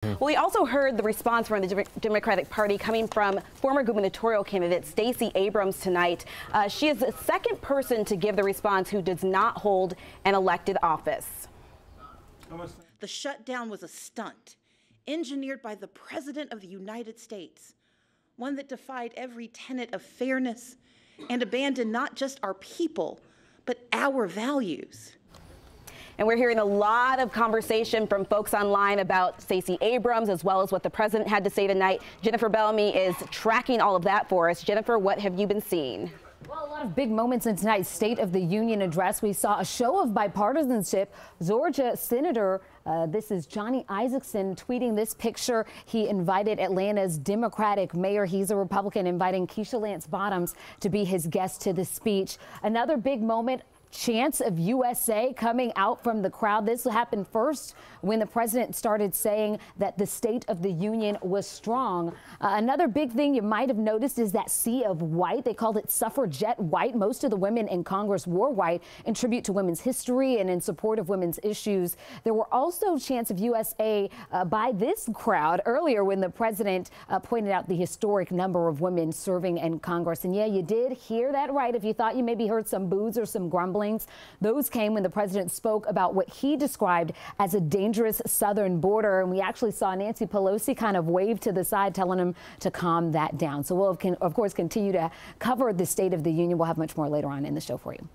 Well, we also heard the response from the Democratic Party coming from former gubernatorial candidate Stacey Abrams tonight. She is the second person to give the response who does not hold an elected office. The shutdown was a stunt engineered by the President of the United States, one that defied every tenet of fairness and abandoned not just our people, but our values. And we're hearing a lot of conversation from folks online about Stacey Abrams, as well as what the president had to say tonight. Jennifer Bellamy is tracking all of that for us. Jennifer, what have you been seeing? Well, a lot of big moments in tonight's State of the Union address. We saw a show of bipartisanship. Georgia Senator, this is Johnny Isakson, tweeting this picture. He invited Atlanta's Democratic mayor, he's a Republican, inviting Keisha Lance Bottoms to be his guest to the speech. Another big moment. Chants of USA coming out from the crowd. This happened first when the president started saying that the State of the Union was strong. Another big thing you might have noticed is that sea of white. They called it suffragette white. Most of the women in Congress wore white in tribute to women's history and in support of women's issues. There were also chants of USA by this crowd earlier when the president pointed out the historic number of women serving in Congress. And yeah, you did hear that right. If you thought you maybe heard some boos or some grumbling, those came when the president spoke about what he described as a dangerous southern border. And we actually saw Nancy Pelosi kind of wave to the side, telling him to calm that down. So we'll, of course, continue to cover the State of the Union. We'll have much more later on in the show for you.